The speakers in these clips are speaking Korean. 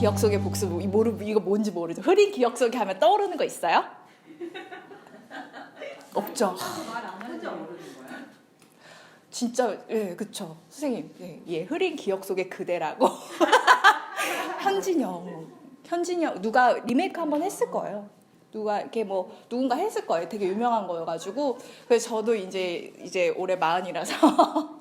기억 속의 복수, 이거 뭔지 모르죠. 흐린 기억 속에 하면 떠오르는 거 있어요? 없죠. 말안 하는지 모르는 거야? 진짜, 예, 그쵸. 선생님, 예, 흐린 기억 속의 그대라고. 현진영, 누가 리메이크 한번 했을 거예요. 누가 이렇게 뭐 누군가 했을 거예요. 되게 유명한 거여가지고. 그래서 저도 이제 올해 40이라서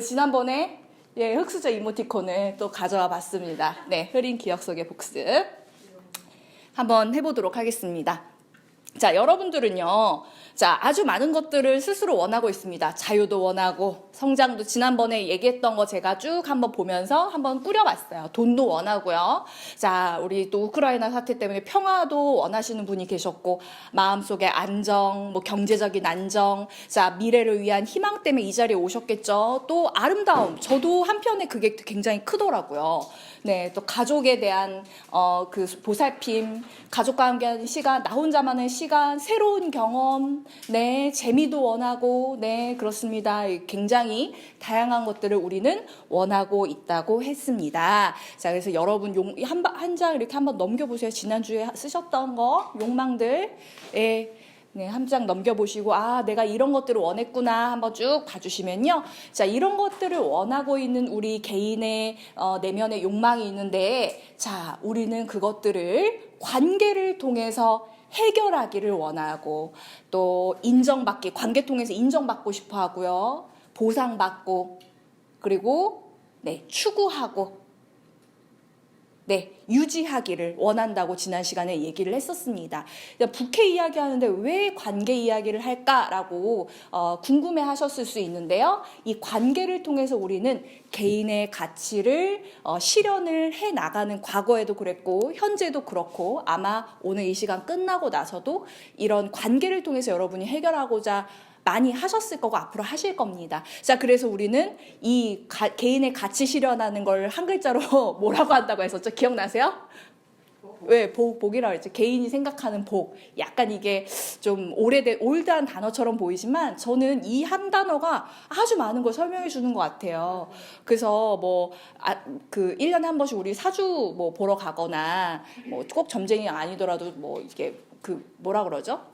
지난번에 흑수저 이모티콘을 또 가져와 봤습니다. 네, 흐린 기억 속의 복습 한번 해보도록 하겠습니다. 자, 여러분들은요, 자, 아주 많은 것들을 스스로 원하고 있습니다. 자유도 원하고, 성장도 지난번에 얘기했던 거 제가 쭉 한번 보면서 한번 꾸려봤어요. 돈도 원하고요. 자, 우리 또 우크라이나 사태 때문에 평화도 원하시는 분이 계셨고, 마음속에 안정, 뭐 경제적인 안정, 자, 미래를 위한 희망 때문에 이 자리에 오셨겠죠. 또 아름다움, 저도 한편에 그게 굉장히 크더라고요. 네, 또 가족에 대한 그 보살핌, 가족과 함께하는 시간, 나 혼자만의 시간, 새로운 경험, 네, 재미도 원하고, 네, 그렇습니다. 굉장히 다양한 것들을 우리는 원하고 있다고 했습니다. 자, 그래서 여러분 한 장 이렇게 한번 넘겨보세요. 지난주에 쓰셨던 거, 욕망들, 네, 한 장 넘겨보시고, 아, 내가 이런 것들을 원했구나 한번 쭉 봐주시면요. 자, 이런 것들을 원하고 있는 우리 개인의 내면의 욕망이 있는데, 자, 우리는 그것들을 관계를 통해서 해결하기를 원하고, 또 인정받기, 관계 통해서 인정받고 싶어 하고요. 보상받고, 그리고 네, 추구하고, 네, 유지하기를 원한다고 지난 시간에 얘기를 했었습니다. 부캐 이야기하는데 왜 관계 이야기를 할까라고 궁금해 하셨을 수 있는데요. 이 관계를 통해서 우리는 개인의 가치를 실현을 해나가는, 과거에도 그랬고 현재도 그렇고 아마 오늘 이 시간 끝나고 나서도 이런 관계를 통해서 여러분이 해결하고자 많이 하셨을 거고 앞으로 하실 겁니다. 자, 그래서 우리는 이 개인의 가치 실현하는 걸 한 글자로 뭐라고 한다고 했었죠? 기억나세요? 왜 복이라고 했죠? 개인이 생각하는 복. 약간 이게 좀 올드한 단어처럼 보이지만 저는 이 한 단어가 아주 많은 걸 설명해 주는 것 같아요. 그래서 그 1년에 한 번씩 우리 사주 뭐 보러 가거나 뭐 꼭 점쟁이 아니더라도 뭐 이게 뭐라 그러죠?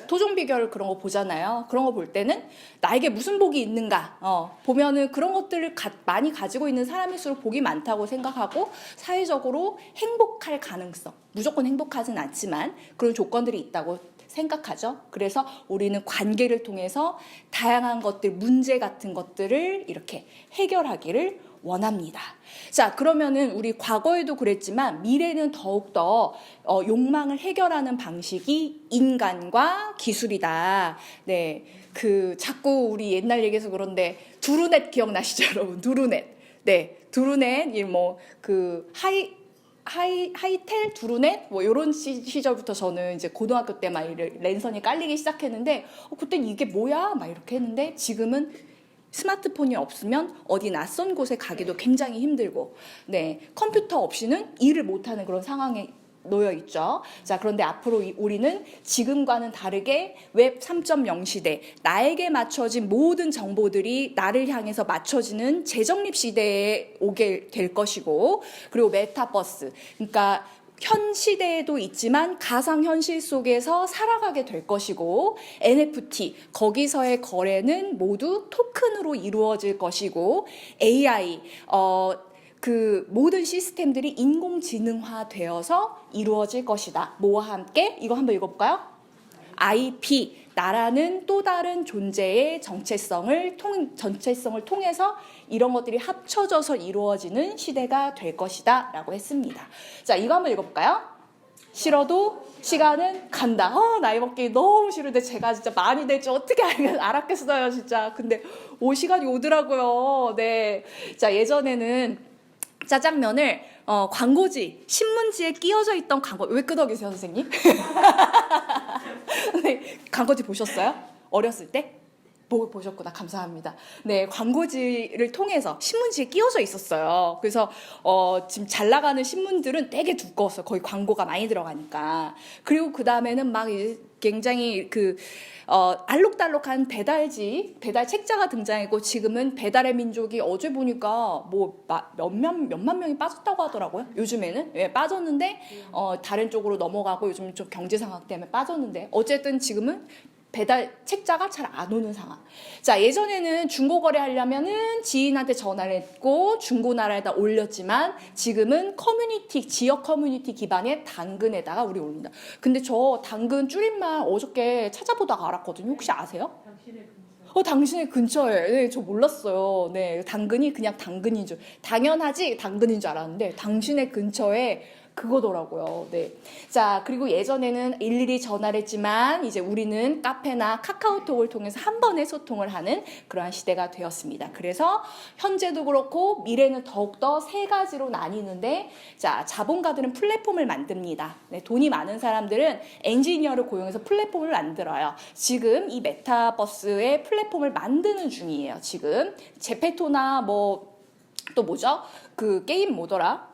토종 비결 그런 거 보잖아요. 그런 거 볼 때는 나에게 무슨 복이 있는가 보면은 그런 것들을 많이 가지고 있는 사람일수록 복이 많다고 생각하고, 사회적으로 행복할 가능성, 무조건 행복하진 않지만 그런 조건들이 있다고 생각하죠. 그래서 우리는 관계를 통해서 다양한 것들, 문제 같은 것들을 이렇게 해결하기를 원합니다. 자, 그러면은 우리 과거에도 그랬지만 미래는 더욱더 욕망을 해결하는 방식이 인간과 기술이다. 네, 자꾸 우리 옛날 얘기해서 그런데 두루넷 기억나시죠, 여러분? 두루넷. 네, 두루넷 하이텔 두루넷 뭐 이런 시절부터 저는 이제 고등학교 때 막 랜선이 깔리기 시작했는데 그땐 이게 뭐야 막 이렇게 했는데, 지금은 스마트폰이 없으면 어디 낯선 곳에 가기도 굉장히 힘들고, 네, 컴퓨터 없이는 일을 못하는 그런 상황에 놓여 있죠. 자, 그런데 앞으로 우리는 지금과는 다르게 웹 3.0 시대, 나에게 맞춰진 모든 정보들이 나를 향해서 맞춰지는 재정립 시대에 오게 될 것이고, 그리고 메타버스, 그러니까 현 시대에도 있지만 가상현실 속에서 살아가게 될 것이고, NFT, 거기서의 거래는 모두 토큰으로 이루어질 것이고, AI, 모든 시스템들이 인공지능화 되어서 이루어질 것이다. 뭐와 함께? 이거 한번 읽어볼까요? IP, 나라는 또 다른 존재의 정체성을 통해서 이런 것들이 합쳐져서 이루어지는 시대가 될 것이다 라고 했습니다. 자, 이거 한번 읽어볼까요? 싫어도 시간은 간다. 나이 먹기 너무 싫은데 제가 진짜 많이 될 줄 어떻게 알았겠어요, 진짜. 근데 시간이 오더라고요. 네. 자, 예전에는 짜장면을 광고지, 신문지에 끼워져 있던 광고, 왜 끄덕이세요, 선생님? 네, 광고지 보셨어요? 어렸을 때? 보셨구나. 감사합니다. 네, 광고지를 통해서 신문지에 끼워져 있었어요. 그래서 지금 잘 나가는 신문들은 되게 두꺼웠어요. 거의 광고가 많이 들어가니까. 그리고 그 다음에는 막 이제 굉장히 알록달록한 배달 책자가 등장했고, 지금은 배달의 민족이 어제 보니까 뭐 몇만 명이 빠졌다고 하더라고요. 요즘에는. 예, 빠졌는데 다른 쪽으로 넘어가고 요즘 좀 경제 상황 때문에 빠졌는데, 어쨌든 지금은 배달 책자가 잘 안 오는 상황. 자, 예전에는 중고거래 하려면은 지인한테 전화를 했고 중고나라에다 올렸지만, 지금은 지역 커뮤니티 기반의 당근에다가 우리 올린다. 근데 저 당근 줄임말 어저께 찾아보다가 알았거든요. 혹시 아세요? 당신의 근처에. 네, 저 몰랐어요. 네, 당근이 그냥 당근인 줄. 당연하지 당근인 줄 알았는데, 당신의 근처에 그거더라고요. 네. 자, 그리고 예전에는 일일이 전화를 했지만, 이제 우리는 카페나 카카오톡을 통해서 한 번에 소통을 하는 그러한 시대가 되었습니다. 그래서 현재도 그렇고 미래는 더욱더 세 가지로 나뉘는데, 자, 자본가들은 플랫폼을 만듭니다. 네, 돈이 많은 사람들은 엔지니어를 고용해서 플랫폼을 만들어요. 지금 이 메타버스의 플랫폼을 만드는 중이에요. 지금 제페토나 또 뭐죠? 그 게임 뭐더라?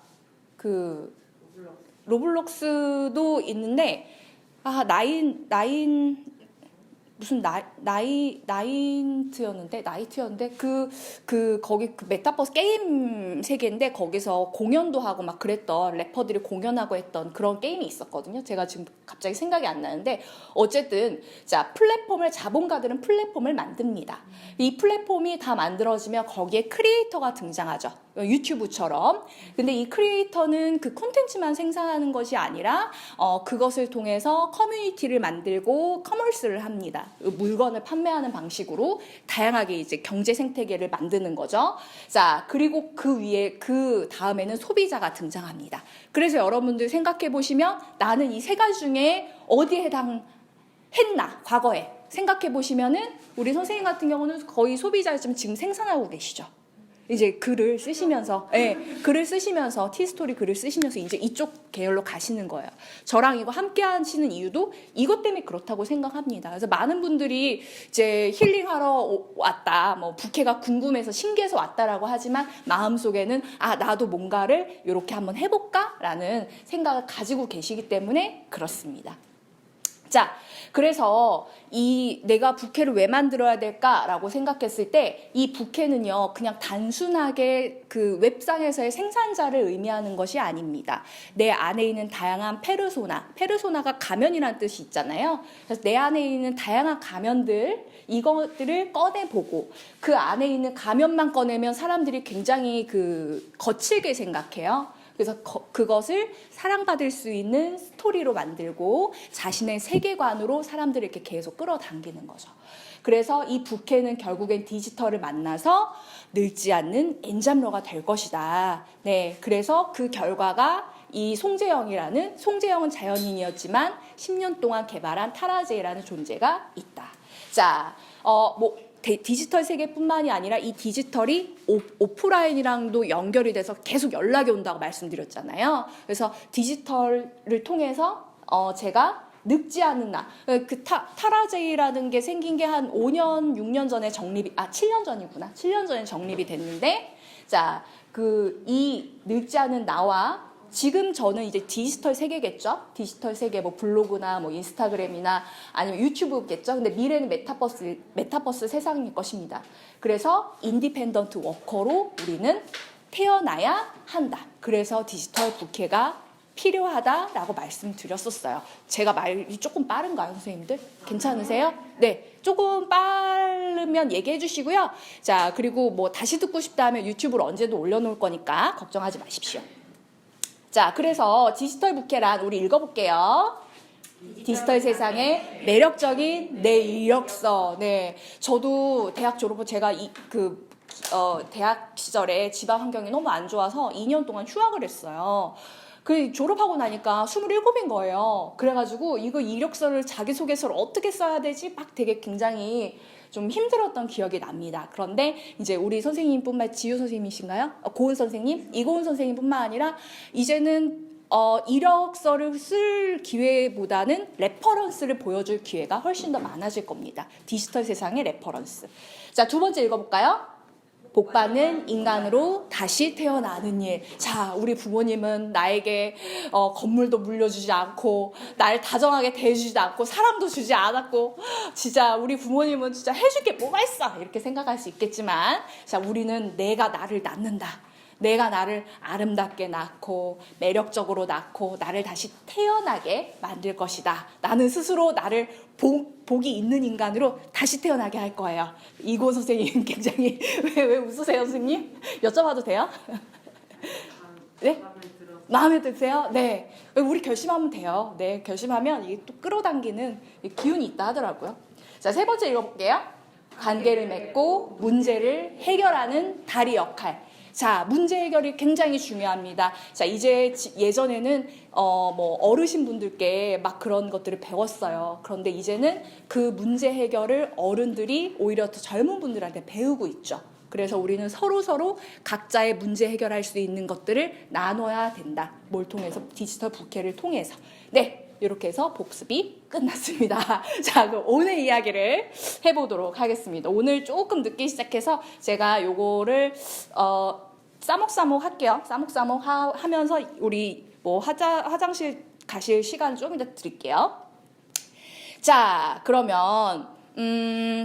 로블록스도 있는데, 나이트였는데 거기 그 메타버스 게임 세계인데, 거기서 공연도 하고 막 그랬던, 래퍼들이 공연하고 했던 그런 게임이 있었거든요. 제가 지금 갑자기 생각이 안 나는데, 어쨌든 자, 자본가들은 플랫폼을 만듭니다. 이 플랫폼이 다 만들어지면 거기에 크리에이터가 등장하죠. 유튜브처럼. 근데 이 크리에이터는 그 콘텐츠만 생산하는 것이 아니라 그것을 통해서 커뮤니티를 만들고 커머스를 합니다. 물건을 판매하는 방식으로 다양하게 이제 경제 생태계를 만드는 거죠. 자, 그리고 그 다음에는 소비자가 등장합니다. 그래서 여러분들 생각해 보시면, 나는 이 세 가지 중에 어디에 해당했나, 과거에 생각해 보시면은, 우리 선생님 같은 경우는 거의 소비자를 지금 생산하고 계시죠. 이제 글을 쓰시면서, 티스토리 글을 쓰시면서 이제 이쪽 계열로 가시는 거예요. 저랑 이거 함께 하시는 이유도 이것 때문에 그렇다고 생각합니다. 그래서 많은 분들이 이제 힐링하러 왔다, 부캐가 궁금해서 신기해서 왔다라고 하지만, 마음속에는 나도 뭔가를 이렇게 한번 해볼까라는 생각을 가지고 계시기 때문에 그렇습니다. 자, 그래서 내가 부캐를 왜 만들어야 될까라고 생각했을 때, 이 부캐는요, 그냥 단순하게 그 웹상에서의 생산자를 의미하는 것이 아닙니다. 내 안에 있는 다양한 페르소나가 가면이라는 뜻이 있잖아요. 그래서 내 안에 있는 다양한 가면들, 이것들을 꺼내보고, 그 안에 있는 가면만 꺼내면 사람들이 굉장히 거칠게 생각해요. 그래서 그것을 사랑받을 수 있는 스토리로 만들고, 자신의 세계관으로 사람들을 이렇게 계속 끌어당기는 거죠. 그래서 이 부캐는 결국엔 디지털을 만나서 늙지 않는 엔잡러가 될 것이다. 네, 그래서 그 결과가 이 송재영은 자연인이었지만 10년 동안 개발한 타라제이라는 존재가 있다. 자, 디지털 세계뿐만이 아니라 이 디지털이 오프라인이랑도 연결이 돼서 계속 연락이 온다고 말씀드렸잖아요. 그래서 디지털을 통해서 제가 늙지 않은 타라제이라는 게 생긴 게 한 5년, 6년 전에 7년 전이구나. 7년 전에 정립이 됐는데, 자, 이 늙지 않은 나와, 지금 저는 이제 디지털 세계겠죠? 디지털 세계, 블로그나 인스타그램이나 아니면 유튜브겠죠? 근데 미래는 메타버스 세상일 것입니다. 그래서 인디펜던트 워커로 우리는 태어나야 한다. 그래서 디지털 부캐가 필요하다라고 말씀드렸었어요. 제가 말이 조금 빠른가요, 선생님들? 괜찮으세요? 네, 조금 빠르면 얘기해 주시고요. 자, 그리고 다시 듣고 싶다 하면 유튜브로 언제도 올려놓을 거니까 걱정하지 마십시오. 자, 그래서 디지털 부캐란, 우리 읽어볼게요. 디지털 세상의 매력적인 내 이력서. 네, 저도 대학 졸업 후 제가 대학 시절에 집안 환경이 너무 안 좋아서 2년 동안 휴학을 했어요. 졸업하고 나니까 27인 거예요. 그래가지고 이거 이력서를, 자기소개서를 어떻게 써야 되지? 막 되게 굉장히 좀 힘들었던 기억이 납니다. 그런데 이제 우리 선생님뿐만, 지효 선생님이신가요? 고은 선생님? 이고은 선생님뿐만 아니라 이제는 이력서를 쓸 기회보다는 레퍼런스를 보여줄 기회가 훨씬 더 많아질 겁니다. 디지털 세상의 레퍼런스. 자, 두 번째 읽어볼까요? 복받는 인간으로 다시 태어나는 일. 자, 우리 부모님은 나에게 건물도 물려주지 않고 날 다정하게 대해주지 않고 사랑도 주지 않았고 진짜 우리 부모님은 진짜 해줄 게 뭐가 있어 이렇게 생각할 수 있겠지만 자, 우리는 내가 나를 낳는다. 내가 나를 아름답게 낳고 매력적으로 낳고 나를 다시 태어나게 만들 것이다. 나는 스스로 나를 복이 있는 인간으로 다시 태어나게 할 거예요. 이고 선생님 굉장히 왜 웃으세요, 선생님? 여쭤봐도 돼요? 네? 마음에 드세요? 네. 우리 결심하면 돼요. 네, 결심하면 이게 또 끌어당기는 기운이 있다 하더라고요. 자, 세 번째 읽어볼게요. 관계를 맺고 문제를 해결하는 다리 역할. 자, 문제 해결이 굉장히 중요합니다. 자, 이제 예전에는 뭐 어르신 분들께 막 그런 것들을 배웠어요. 그런데 이제는 그 문제 해결을 어른들이 오히려 더 젊은 분들한테 배우고 있죠. 그래서 우리는 서로 각자의 문제 해결할 수 있는 것들을 나눠야 된다. 뭘 통해서? 디지털 부캐를 통해서. 네. 이렇게 해서 복습이 끝났습니다. 자, 그럼 오늘 이야기를 해보도록 하겠습니다. 오늘 조금 늦게 시작해서 제가 요거를 싸먹싸먹 할게요. 싸먹싸먹 하면서 우리 뭐 화장실 가실 시간 좀 이따 드릴게요. 자, 그러면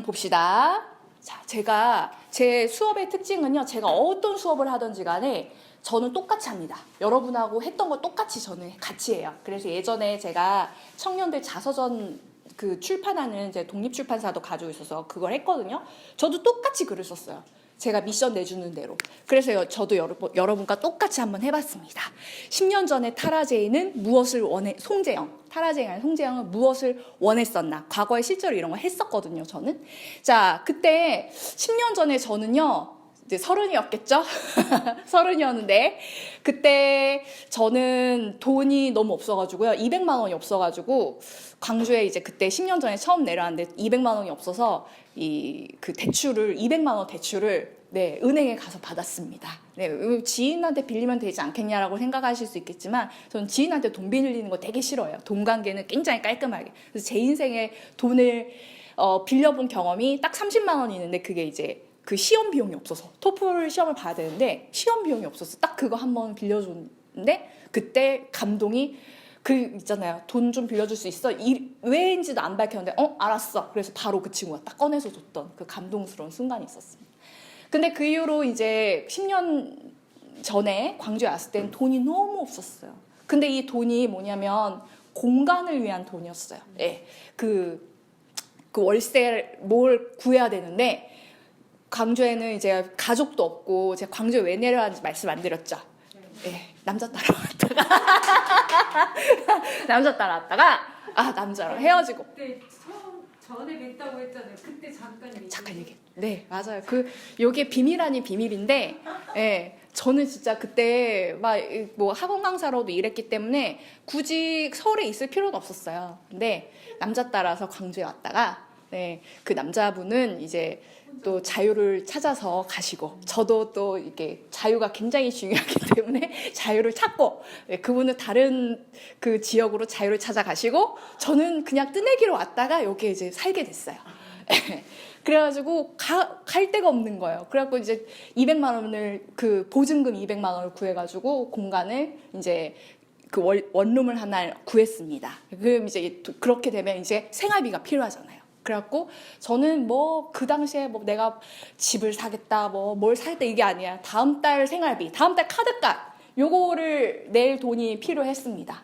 봅시다. 자, 제가 제 수업의 특징은요. 제가 어떤 수업을 하든지 간에 저는 똑같이 합니다. 여러분하고 했던 거 똑같이 저는 같이 해요. 그래서 예전에 제가 청년들 자서전 그 출판하는 제 독립출판사도 가지고 있어서 그걸 했거든요. 저도 똑같이 글을 썼어요. 제가 미션 내주는 대로. 그래서 저도 여러분과 똑같이 한번 해봤습니다. 10년 전에 타라제이는 무엇을 타라제이는 송재영은 무엇을 원했었나. 과거에 실제로 이런 거 했었거든요, 저는. 자, 그때 10년 전에 저는요. 이제 30이었겠죠? 30이었는데 그때 저는 돈이 너무 없어가지고요. 200만 원이 없어가지고 광주에 이제 그때 10년 전에 처음 내려왔는데 200만 원이 없어서 그 대출을 200만 원 대출을 네, 은행에 가서 받았습니다. 네, 지인한테 빌리면 되지 않겠냐라고 생각하실 수 있겠지만 저는 지인한테 돈 빌리는 거 되게 싫어요. 돈 관계는 굉장히 깔끔하게. 그래서 제 인생에 돈을 빌려본 경험이 딱 30만 원이 있는데 그게 이제 그 시험 비용이 없어서 토플 시험을 봐야 되는데 시험 비용이 없어서 딱 그거 한번 빌려줬는데 그때 감동이 그 있잖아요. 돈 좀 빌려줄 수 있어? 왜인지도 안 밝혔는데 알았어. 그래서 바로 그 친구가 딱 꺼내서 줬던 그 감동스러운 순간이 있었습니다. 근데 그 이후로 이제 10년 전에 광주에 왔을 땐 돈이 너무 없었어요. 근데 이 돈이 뭐냐면 공간을 위한 돈이었어요. 예. 그 월세 뭘 구해야 되는데 광주에는 이제 가족도 없고 제가 광주에 왜 내려왔는지 말씀 안 드렸죠. 네, 남자 따라왔다가 남자 따라왔다가 남자랑 헤어지고. 그때 전에 뵀다고 했잖아요. 그때 잠깐 얘기. 네, 맞아요. 요게 비밀 아닌 비밀인데, 예, 저는 진짜 그때 막 뭐 학원 강사로도 일했기 때문에 굳이 서울에 있을 필요는 없었어요. 근데 남자 따라서 광주에 왔다가, 네, 그 남자분은 이제 또 자유를 찾아서 가시고 저도 또 이렇게 자유가 굉장히 중요하기 때문에 자유를 찾고 그분은 다른 그 지역으로 자유를 찾아가시고 저는 그냥 뜨내기로 왔다가 여기에 이제 살게 됐어요. 그래가지고 갈 데가 없는 거예요. 그래갖고 이제 200만 원을 그 보증금 200만 원을 구해가지고 공간을 이제 그 원룸을 하나 구했습니다. 그럼 이제 그렇게 되면 이제 생활비가 필요하잖아요. 그래갖고 저는 뭐 그 당시에 뭐 내가 집을 사겠다 뭐 뭘 사겠다 이게 아니야. 다음 달 생활비, 다음 달 카드값 요거를 낼 돈이 필요했습니다.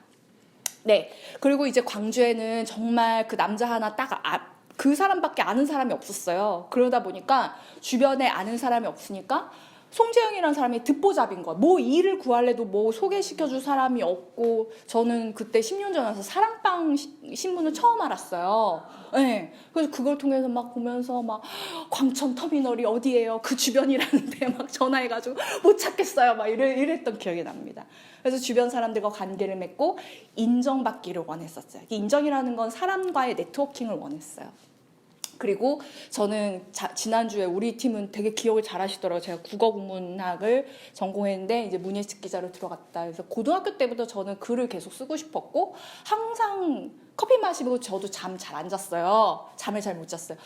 네. 그리고 이제 광주에는 정말 그 남자 하나 딱 그 사람밖에 아는 사람이 없었어요. 그러다 보니까 주변에 아는 사람이 없으니까 송재영이라는 사람이 듣보잡인 거야. 뭐 일을 구할래도 뭐 소개시켜줄 사람이 없고 저는 그때 10년 전에 와서 사랑방 신문을 처음 알았어요. 네. 그래서 그걸 통해서 막 보면서 막 광천터미널이 어디예요? 그 주변이라는데 막 전화해가지고 못 찾겠어요. 막 이랬던 기억이 납니다. 그래서 주변 사람들과 관계를 맺고 인정받기를 원했었어요. 인정이라는 건 사람과의 네트워킹을 원했어요. 그리고 저는 지난주에 우리 팀은 되게 기억을 잘 하시더라고요. 제가 국어국문학을 전공했는데 이제 문예식 기자로 들어갔다. 그래서 고등학교 때부터 저는 글을 계속 쓰고 싶었고 항상 커피 마시고 저도 잠 잘 안 잤어요. 잠을 잘 못 잤어요.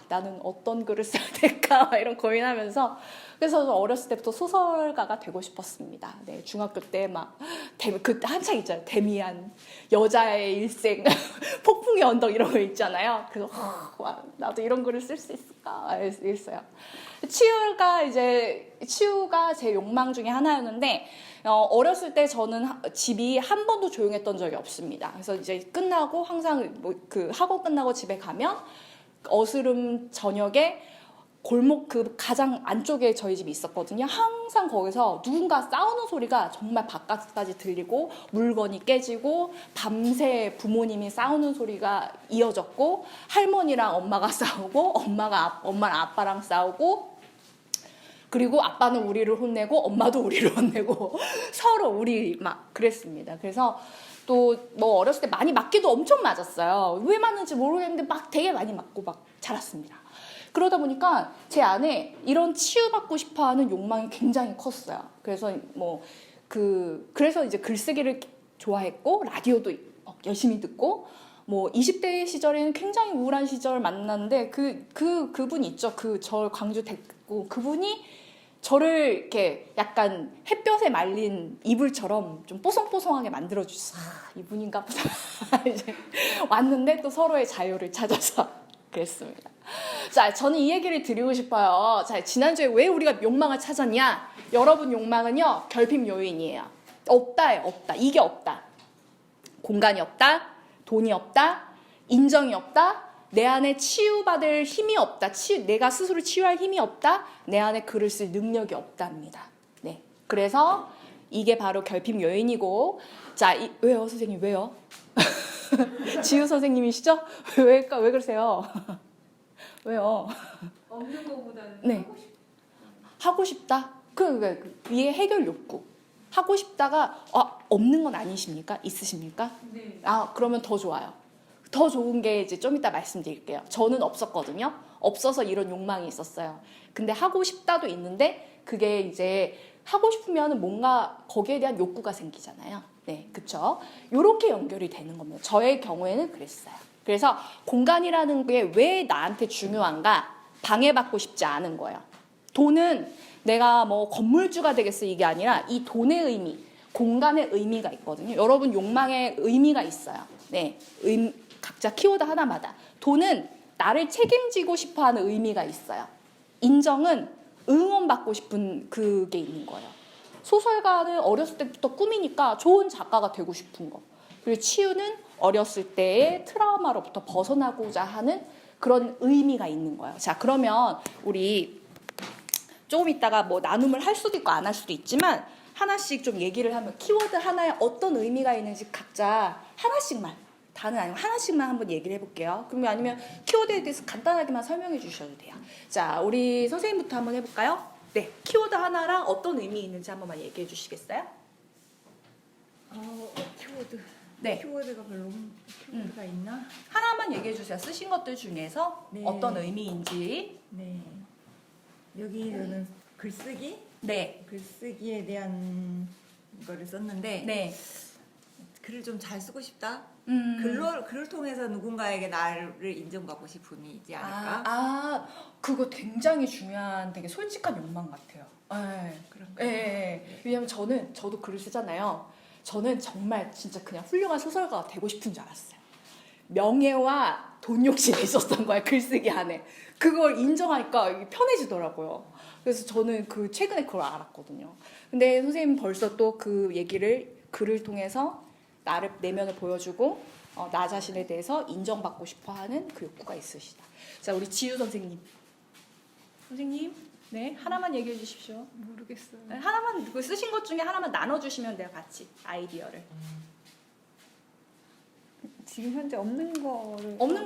나는 어떤 글을 써야 될까 이런 고민하면서 그래서 어렸을 때부터 소설가가 되고 싶었습니다. 네, 중학교 때 막 그 한창 있잖아요. 데미안, 여자의 일생, 폭풍의 언덕 이런 거 있잖아요. 그래서 와, 나도 이런 글을 쓸 수 있을까 이랬어요. 치유가 제 욕망 중에 하나였는데 어렸을 때 저는 집이 한 번도 조용했던 적이 없습니다. 그래서 이제 끝나고 항상 뭐 그 학원 끝나고 집에 가면 어스름 저녁에 골목 그 가장 안쪽에 저희 집이 있었거든요. 항상 거기서 누군가 싸우는 소리가 정말 바깥까지 들리고 물건이 깨지고 밤새 부모님이 싸우는 소리가 이어졌고 할머니랑 엄마가 싸우고 엄마랑 아빠랑 싸우고 그리고 아빠는 우리를 혼내고 엄마도 우리를 혼내고 서로 우리 막 그랬습니다. 그래서 또 뭐 어렸을 때 많이 맞기도 엄청 맞았어요. 왜 맞는지 모르겠는데 막 되게 많이 맞고 막 자랐습니다. 그러다 보니까 제 안에 이런 치유받고 싶어하는 욕망이 굉장히 컸어요. 그래서 그래서 이제 글쓰기를 좋아했고 라디오도 열심히 듣고 뭐 20대 시절에는 굉장히 우울한 시절 만났는데 그분 있죠. 저 광주 됐고 그분이 저를 이렇게 약간 햇볕에 말린 이불처럼 좀 뽀송뽀송하게 만들어주셨어. 이분인가 보다. 이제 왔는데 또 서로의 자유를 찾아서 그랬습니다. 자, 저는 이 얘기를 드리고 싶어요. 자, 지난주에 왜 우리가 욕망을 찾았냐? 여러분 욕망은요, 결핍 요인이에요. 없다예요, 없다. 이게 없다. 공간이 없다. 돈이 없다. 인정이 없다. 내 안에 치유받을 힘이 없다. 내가 스스로 치유할 힘이 없다. 내 안에 글을 쓸 능력이 없답니다. 네. 그래서 이게 바로 결핍 요인이고, 자, 왜요, 선생님, 왜요? 지우 선생님이시죠? 왜 그러세요? 왜요? 없는 것보다는 네. 하고 싶다. 하고 싶다? 위에 해결 욕구. 하고 싶다가, 없는 건 아니십니까? 있으십니까? 네. 그러면 더 좋아요. 더 좋은 게 이제 좀 이따 말씀드릴게요. 저는 없었거든요. 없어서 이런 욕망이 있었어요. 근데 하고 싶다도 있는데 그게 이제 하고 싶으면 뭔가 거기에 대한 욕구가 생기잖아요. 네, 그쵸? 요렇게 연결이 되는 겁니다. 저의 경우에는 그랬어요. 그래서 공간이라는 게 왜 나한테 중요한가? 방해받고 싶지 않은 거예요. 돈은 내가 뭐 건물주가 되겠어 이게 아니라 이 돈의 의미, 공간의 의미가 있거든요. 여러분 욕망의 의미가 있어요. 네, 각자 키워드 하나마다. 돈은 나를 책임지고 싶어하는 의미가 있어요. 인정은 응원받고 싶은 그게 있는 거예요. 소설가는 어렸을 때부터 꿈이니까 좋은 작가가 되고 싶은 거. 그리고 치유는 어렸을 때의 트라우마로부터 벗어나고자 하는 그런 의미가 있는 거예요. 자, 그러면 우리 조금 있다가 뭐 나눔을 할 수도 있고 안 할 수도 있지만 하나씩 좀 얘기를 하면 키워드 하나에 어떤 의미가 있는지 각자 하나씩만, 다는 아니고 하나씩만 한번 얘기를 해볼게요. 그러면 아니면 키워드에 대해서 간단하게만 설명해 주셔도 돼요. 자, 우리 선생님부터 한번 해볼까요? 네, 키워드 하나랑 어떤 의미 있는지 한 번만 얘기해 주시겠어요? 키워드. 네. 키워드가 있나? 하나만 얘기해 주세요. 쓰신 것들 중에서 네. 어떤 의미인지. 네. 여기는 글쓰기? 네. 글쓰기에 대한 거를 썼는데 네. 글을 좀 잘 쓰고 싶다. 음. 글을 통해서 누군가에게 나를 인정받고 싶음이 있지 않을까? 그거 굉장히 중요한 되게 솔직한 욕망 같아요. 네. 네. 왜냐면 저도 글을 쓰잖아요. 저는 정말 진짜 그냥 훌륭한 소설가가 되고 싶은 줄 알았어요. 명예와 돈 욕심이 있었던 거야, 글쓰기 안에. 그걸 인정하니까 이게 편해지더라고요. 그래서 저는 최근에 그걸 알았거든요. 근데 선생님 벌써 또 그 얘기를 글을 통해서 나를 내면을 보여주고 나 자신에 대해서 인정받고 싶어하는 그 욕구가 있으시다. 자, 우리 지유 선생님. 선생님, 네 하나만 얘기해 주십시오. 모르겠어요. 네, 하나만 그 쓰신 것 중에 하나만 나눠주시면 돼요, 같이 아이디어를. 지금 현재 없는 거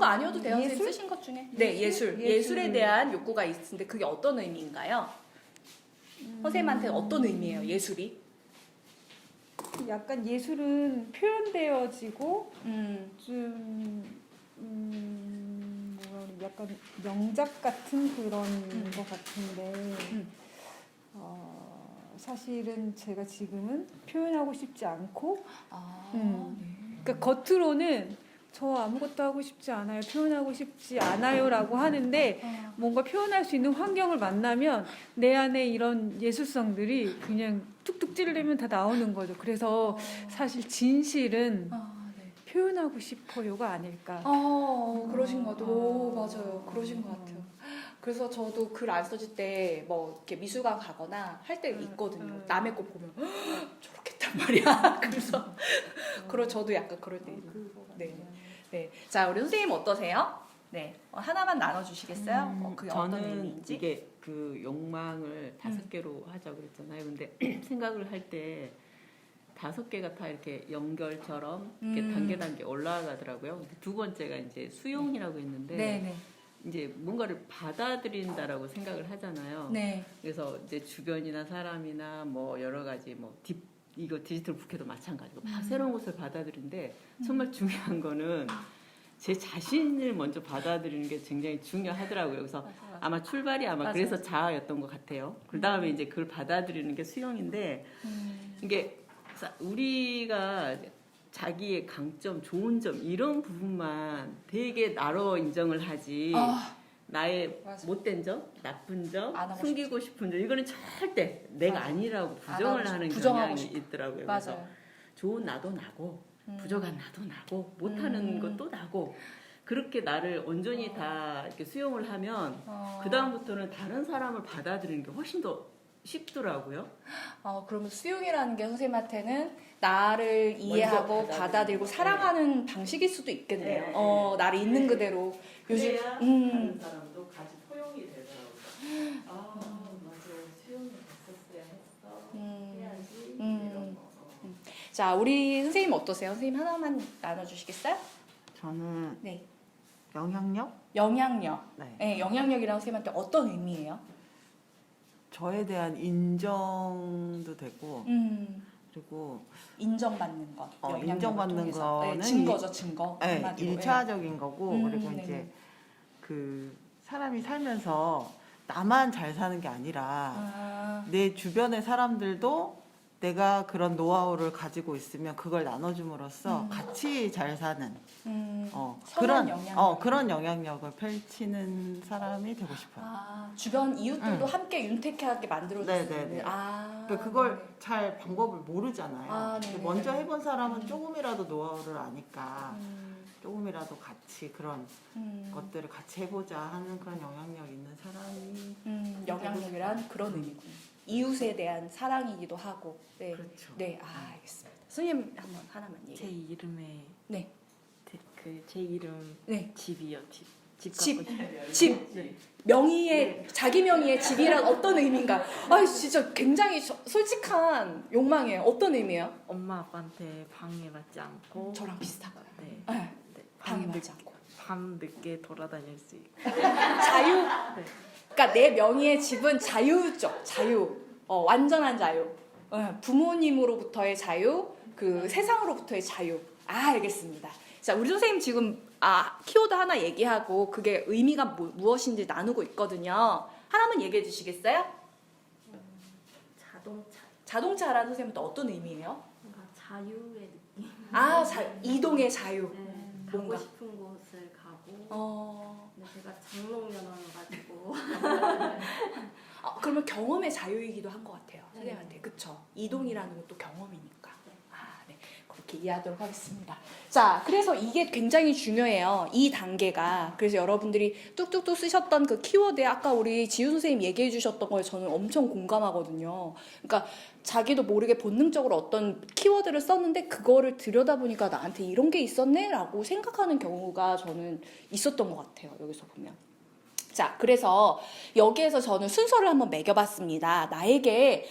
아니어도 돼요. 선생님 예술? 쓰신 것 중에. 네, 예술에 대한 욕구가 있는데 그게 어떤 의미인가요? 선생님한테 어떤 의미예요, 예술이? 약간 예술은 표현되어지고 음, 좀 뭐라 그러면 약간 명작 같은 그런 것 같은데 사실은 제가 지금은 표현하고 싶지 않고 그러니까 겉으로는 저 아무것도 하고 싶지 않아요, 표현하고 싶지 않아요라고 하는데 뭔가 표현할 수 있는 환경을 만나면 내 안에 이런 예술성들이 그냥 툭툭 찌르면 다 나오는 거죠. 그래서 사실 진실은 표현하고 싶어요가 아닐까. 그러신 것 같아요. 오, 맞아요. 그러신 것 같아요. 그래서 저도 글 안 써질 때 뭐 이렇게 미술관 가거나 할 때 있거든요. 남의 거 보면 저렇게 했단 말이야. 그래서 저도 약간 그럴 때 있어요. 네. 네. 자, 우리 선생님 어떠세요? 네. 하나만 나눠주시겠어요? 그게 어떤 저는 의미인지? 이게 그 욕망을 5개로 하자고 그랬잖아요. 근데 생각을 할 때 5개가 다 이렇게 연결처럼 이렇게 단계 올라가더라고요. 근데 두 번째가 이제 수용이라고 했는데 네네. 이제 뭔가를 받아들인다라고 생각을 하잖아요. 네. 그래서 이제 주변이나 사람이나 뭐 여러 가지 뭐 이거 디지털 부캐도 마찬가지고 새로운 것을 받아들이는데 정말 중요한 거는 제 자신을 먼저 받아들이는 게 굉장히 중요하더라고요. 그래서 아마 출발이 맞아요. 그래서 자아였던 것 같아요. 그 다음에 이제 그걸 받아들이는 게 수용인데 이게 우리가 자기의 강점, 좋은 점 이런 부분만 되게 나로 인정을 하지 나의 맞아. 못된 점, 나쁜 점, 안 하고 숨기고 싶은 점 이거는 절대 내가 맞아. 아니라고 안 부정을 하고 하는 부정하고 경향이 싶어. 있더라고요. 그래서 맞아요. 좋은 나도 나고 부족한 나도 나고 못하는 것도 나고 그렇게 나를 온전히 다 이렇게 수용을 하면 그 다음부터는 다른 사람을 받아들이는 게 훨씬 더 쉽더라고요. 그러면 수용이라는 게 선생님한테는 나를 이해하고 받아들이고. 받아들이고 사랑하는 방식일 수도 있겠네요. 네. 나를 있는 그대로. 요즘 그래야 다른 사람도 같이 포용이 되더라고요. 맞아. 수용이 됐었어야 했어. 해야지. 이런 거. 자, 우리 선생님 어떠세요? 선생님 하나만 나눠주시겠어요? 저는 네. 영향력? 영향력. 네. 네, 영향력이라는 선생님한테 어떤 의미예요? 저에 대한 인정도 되고 그리고 인정받는 것. 영향력을 인정받는 통해서. 거는 네, 증거죠, 증거. 네, 한마디로. 일차적인 거고 그리고 네네. 이제 그 사람이 살면서 나만 잘 사는 게 아니라 내 주변의 사람들도 내가 그런 노하우를 가지고 있으면 그걸 나눠줌으로써 같이 잘 사는 선한 영향력. 그런 영향력을 펼치는 사람이 되고 싶어요. 주변 이웃들도 함께 윤택하게 만들어줄 수 네네네. 있는. 그러니까 그걸 잘 방법을 모르잖아요. 네네. 먼저 해본 사람은 조금이라도 노하우를 아니까 조금이라도 같이 그런 것들을 같이 해보자 하는 그런 영향력 있는 사람이 영향력이란 그런 의미군요. 이웃에 대한 사랑이기도 하고. 네. 그렇죠. 네, 알겠습니다. 선생님 한번 하나만 제 얘기해. 이름에 네. 제 이름 네. 집이요. 집 집. 갖고 싶어요. 집. 명의의 자기 명의의 집이란 어떤 의미인가? 진짜 굉장히 솔직한 욕망이에요. 어떤 의미예요? 엄마 아빠한테 방해받지 않고 저랑 비슷하고요. 네. 네. 네. 방해받지 않고. 밤 늦게 돌아다닐 수 있고 자유. 네. 그러니까 내 명의의 집은 자유죠. 자유. 완전한 자유. 부모님으로부터의 자유, 그 세상으로부터의 자유. 알겠습니다. 자, 우리 선생님 지금 키워드 하나 얘기하고 그게 의미가 무엇인지 나누고 있거든요. 하나만 얘기해 주시겠어요? 자동차. 자동차라는 선생님은 어떤 의미예요? 뭔가 자유의 느낌. 이동의 자유. 네, 뭔가. 가고 싶은 곳을 가고. 근데 제가 장롱면허여가지고. 그러면 경험의 자유이기도 한 것 같아요. 선생님한테. 그쵸? 이동이라는 것도 경험이니까. 네. 그렇게 이해하도록 하겠습니다. 자, 그래서 이게 굉장히 중요해요. 이 단계가. 그래서 여러분들이 뚝뚝뚝 쓰셨던 그 키워드에 아까 우리 지우 선생님 얘기해 주셨던 거에 저는 엄청 공감하거든요. 그러니까 자기도 모르게 본능적으로 어떤 키워드를 썼는데 그거를 들여다보니까 나한테 이런 게 있었네? 라고 생각하는 경우가 저는 있었던 것 같아요. 여기서 보면. 자, 그래서 여기에서 저는 순서를 한번 매겨봤습니다. 나에게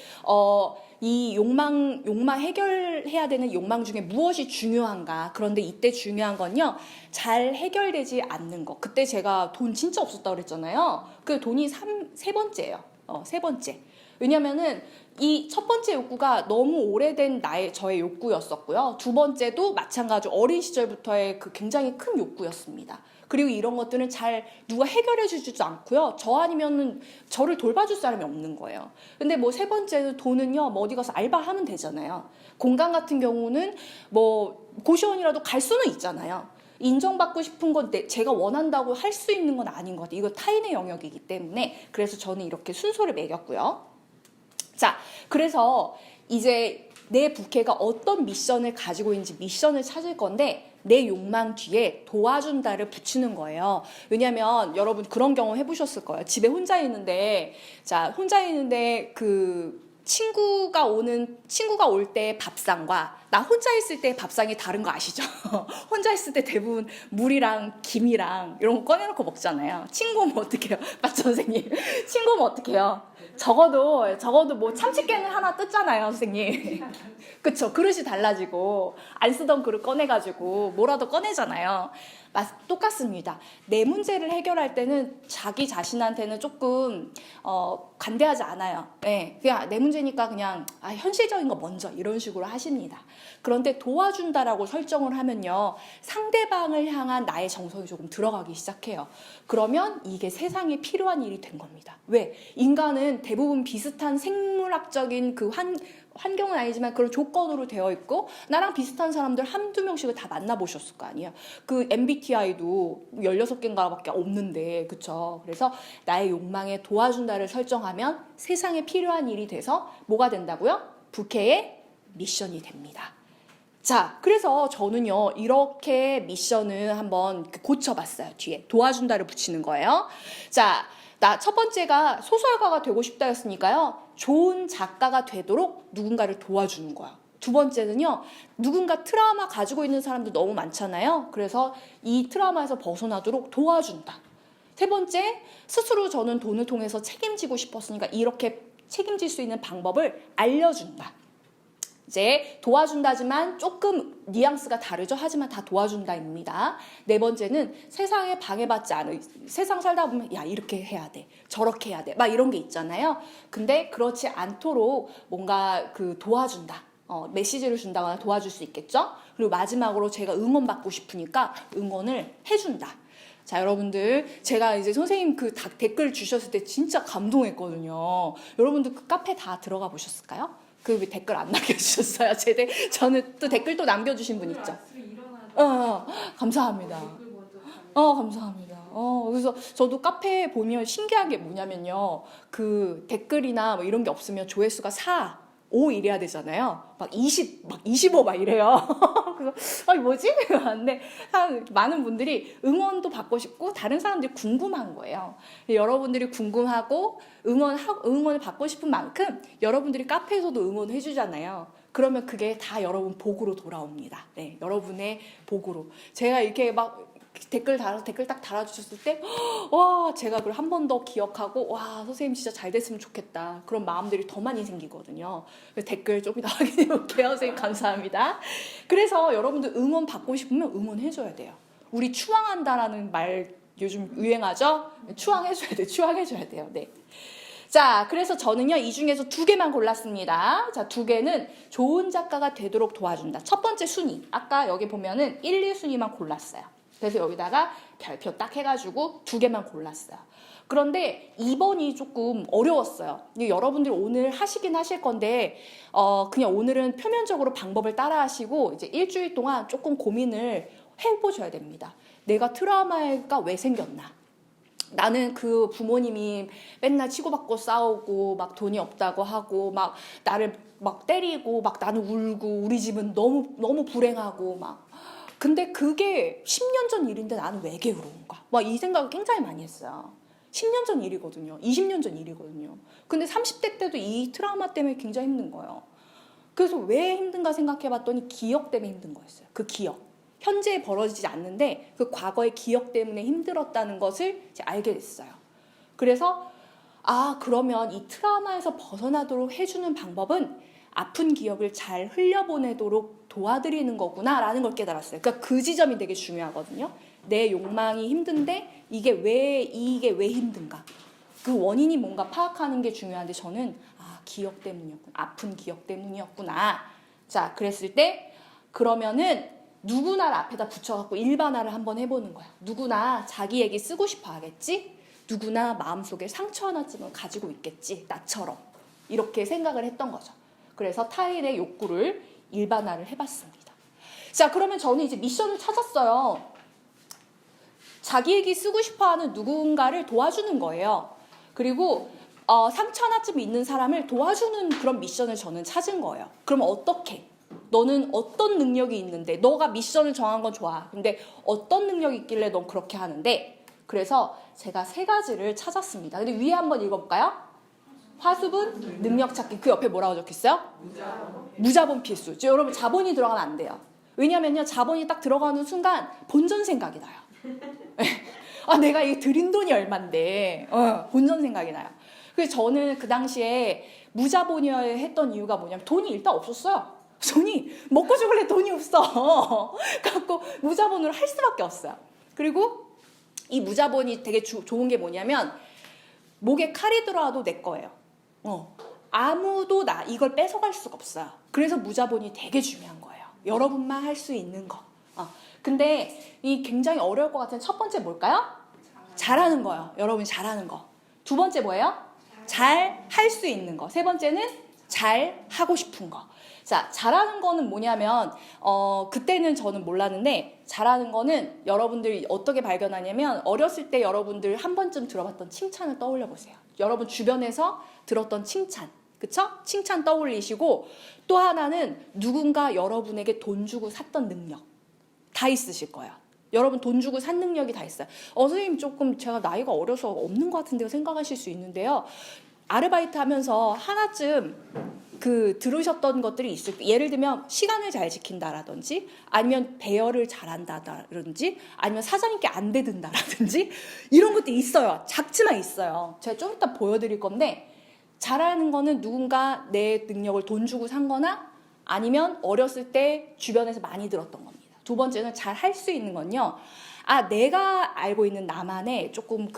이 욕망 해결해야 되는 욕망 중에 무엇이 중요한가? 그런데 이때 중요한 건요, 잘 해결되지 않는 거. 그때 제가 돈 진짜 없었다고 그랬잖아요. 그 돈이 세 번째예요. 세 번째. 왜냐면은 이 첫 번째 욕구가 너무 오래된 저의 욕구였었고요. 두 번째도 마찬가지로 어린 시절부터의 그 굉장히 큰 욕구였습니다. 그리고 이런 것들은 잘 누가 해결해 주지도 않고요. 저 아니면은 저를 돌봐줄 사람이 없는 거예요. 근데 뭐 세 번째는 돈은요, 뭐 어디 가서 알바하면 되잖아요. 공간 같은 경우는 뭐 고시원이라도 갈 수는 있잖아요. 인정받고 싶은 건 제가 원한다고 할 수 있는 건 아닌 것 같아요. 이거 타인의 영역이기 때문에. 그래서 저는 이렇게 순서를 매겼고요. 자, 그래서 이제 내 부캐가 어떤 미션을 가지고 있는지 미션을 찾을 건데 내 욕망 뒤에 도와준다를 붙이는 거예요. 왜냐면 여러분 그런 경험 해보셨을 거예요. 집에 혼자 있는데 그 친구가 올 때 밥상과 나 혼자 있을 때 밥상이 다른 거 아시죠? 혼자 있을 때 대부분 물이랑 김이랑 이런 거 꺼내놓고 먹잖아요. 친구 오면 어떡해요? 맞죠, 선생님? 친구 오면 어떡해요? 적어도 뭐 참치캔을 하나 뜯잖아요, 선생님. 그쵸? 그릇이 달라지고 안 쓰던 그릇 꺼내가지고 뭐라도 꺼내잖아요. 똑같습니다. 내 문제를 해결할 때는 자기 자신한테는 조금 관대하지 않아요. 네, 그냥 내 문제니까 그냥 현실적인 거 먼저 이런 식으로 하십니다. 그런데 도와준다라고 설정을 하면요, 상대방을 향한 나의 정성이 조금 들어가기 시작해요. 그러면 이게 세상에 필요한 일이 된 겁니다. 왜? 인간은 대부분 비슷한 생물학적인 그 환경은 아니지만 그런 조건으로 되어 있고 나랑 비슷한 사람들 한두 명씩을 다 만나보셨을 거 아니에요. 그 MBTI도 16개인가 밖에 없는데, 그쵸? 그래서 나의 욕망에 도와준다를 설정하면 세상에 필요한 일이 돼서 뭐가 된다고요? 부캐의 미션이 됩니다. 자, 그래서 저는요, 이렇게 미션을 한번 고쳐봤어요. 뒤에 도와준다를 붙이는 거예요. 자, 나 첫 번째가 소설가가 되고 싶다 했으니까요, 좋은 작가가 되도록 누군가를 도와주는 거야. 두 번째는요, 누군가 트라우마 가지고 있는 사람들 너무 많잖아요. 그래서 이 트라우마에서 벗어나도록 도와준다. 세 번째, 스스로 저는 돈을 통해서 책임지고 싶었으니까 이렇게 책임질 수 있는 방법을 알려준다. 이제 도와준다지만 조금 뉘앙스가 다르죠. 하지만 다 도와준다입니다. 네 번째는 세상에 방해받지 않을, 세상 살다 보면 야 이렇게 해야 돼, 저렇게 해야 돼, 막 이런 게 있잖아요. 근데 그렇지 않도록 뭔가 그 도와준다, 메시지를 준다거나 도와줄 수 있겠죠. 그리고 마지막으로 제가 응원받고 싶으니까 응원을 해준다. 자, 여러분들, 제가 이제 선생님 그 댓글 주셨을 때 진짜 감동했거든요. 여러분들 그 카페 다 들어가 보셨을까요? 그 댓글 안 남겨주셨어요. 저는 또 댓글 또 남겨주신 분 있죠. 감사합니다. 감사합니다. 그래서 저도 카페에 보면 신기한 게 뭐냐면요, 그 댓글이나 뭐 이런 게 없으면 조회수가 4, 5 이래야 되잖아요. 막 20, 막 25 막 이래요. 그래서 뭐지? 근데 많은 분들이 응원도 받고 싶고 다른 사람들이 궁금한 거예요. 여러분들이 궁금하고 응원을 받고 싶은 만큼 여러분들이 카페에서도 응원해 주잖아요. 그러면 그게 다 여러분 복으로 돌아옵니다. 네, 여러분의 복으로. 제가 이렇게 막 댓글 딱 달아주셨을 때, 와, 제가 그걸 한 번 더 기억하고, 와, 선생님 진짜 잘 됐으면 좋겠다. 그런 마음들이 더 많이 생기거든요. 댓글 좀 이따 확인해 볼게요. 선생님, 감사합니다. 그래서 여러분들 응원 받고 싶으면 응원해줘야 돼요. 우리 추앙한다라는 말 요즘 유행하죠? 추앙해줘야 돼요. 네. 자, 그래서 저는요, 이 중에서 2개만 골랐습니다. 자, 2개는 좋은 작가가 되도록 도와준다. 첫 번째 순위. 아까 여기 보면은 1, 2순위만 골랐어요. 그래서 여기다가 별표 딱 해가지고 2개만 골랐어요. 그런데 2번이 조금 어려웠어요. 여러분들이 오늘 하시긴 하실 건데, 그냥 오늘은 표면적으로 방법을 따라 하시고, 이제 일주일 동안 조금 고민을 해보셔야 됩니다. 내가 트라우마가 왜 생겼나? 나는 그 부모님이 맨날 치고받고 싸우고, 막 돈이 없다고 하고, 막 나를 막 때리고, 막 나는 울고, 우리 집은 너무 불행하고, 막. 근데 그게 10년 전 일인데 나는 왜 게으러운가? 막 이 생각을 굉장히 많이 했어요. 10년 전 일이거든요. 20년 전 일이거든요. 근데 30대 때도 이 트라우마 때문에 굉장히 힘든 거예요. 그래서 왜 힘든가 생각해봤더니 기억 때문에 힘든 거였어요. 그 기억. 현재에 벌어지지 않는데 그 과거의 기억 때문에 힘들었다는 것을 이제 알게 됐어요. 그래서 그러면 이 트라우마에서 벗어나도록 해주는 방법은 아픈 기억을 잘 흘려보내도록 도와드리는 거구나라는 걸 깨달았어요. 그러니까 그 지점이 되게 중요하거든요. 내 욕망이 힘든데 이게 왜 힘든가? 그 원인이 뭔가 파악하는 게 중요한데 저는 기억 때문이었구나. 아픈 기억 때문이었구나. 자, 그랬을 때 그러면은 누구나를 앞에다 붙여갖고 일반화를 한번 해보는 거야. 누구나 자기 얘기 쓰고 싶어 하겠지? 누구나 마음속에 상처 하나쯤은 가지고 있겠지. 나처럼. 이렇게 생각을 했던 거죠. 그래서 타인의 욕구를 일반화를 해봤습니다. 자, 그러면 저는 이제 미션을 찾았어요. 자기 얘기 쓰고 싶어하는 누군가를 도와주는 거예요. 그리고 상처 하나쯤 있는 사람을 도와주는 그런 미션을 저는 찾은 거예요. 그럼 어떻게? 너는 어떤 능력이 있는데 너가 미션을 정한 건 좋아. 근데 어떤 능력이 있길래 넌 그렇게 하는데? 그래서 제가 3가지를 찾았습니다. 근데 위에 한번 읽어볼까요? 화수분, 능력 찾기. 그 옆에 뭐라고 적혀있어요? 무자본 필수. 여러분 자본이 들어가면 안 돼요. 왜냐면요, 자본이 딱 들어가는 순간 본전 생각이 나요. 내가 이 들인 돈이 얼만데 본전 생각이 나요. 그래서 저는 그 당시에 무자본이어야 했던 이유가 뭐냐면 돈이 일단 없었어요. 돈이 먹고 죽을래 돈이 없어. 갖고 무자본으로 할 수밖에 없어요. 그리고 이 무자본이 되게 좋은 게 뭐냐면 목에 칼이 들어와도 내 거예요. 아무도 이걸 뺏어갈 수가 없어요. 그래서 무자본이 되게 중요한 거예요. 여러분만 할 수 있는 거. 근데 이 굉장히 어려울 것 같은 첫 번째 뭘까요? 잘하는 거예요. 여러분이 잘하는 거. 2번째 뭐예요? 잘 할 수 있는 거. 3번째는 잘 하고 싶은 거. 자, 잘하는 거는 뭐냐면 그때는 저는 몰랐는데 잘하는 거는 여러분들이 어떻게 발견하냐면 어렸을 때 여러분들 한 번쯤 들어봤던 칭찬을 떠올려 보세요. 여러분 주변에서 들었던 칭찬. 그쵸? 칭찬 떠올리시고 또 하나는 누군가 여러분에게 돈 주고 샀던 능력. 다 있으실 거예요. 여러분 돈 주고 산 능력이 다 있어요. 선생님 조금 제가 나이가 어려서 없는 것 같은데요 생각하실 수 있는데요. 아르바이트 하면서 하나쯤 들으셨던 것들이 있을 거예요. 예를 들면 시간을 잘 지킨다라든지 아니면 배열을 잘한다라든지 아니면 사장님께 안 대든다라든지 이런 것들이 있어요. 작지만 있어요. 제가 좀 이따 보여드릴 건데 잘하는 거는 누군가 내 능력을 돈 주고 산 거나 아니면 어렸을 때 주변에서 많이 들었던 겁니다. 2번째는 잘 할 수 있는 건요. 내가 알고 있는 나만의 조금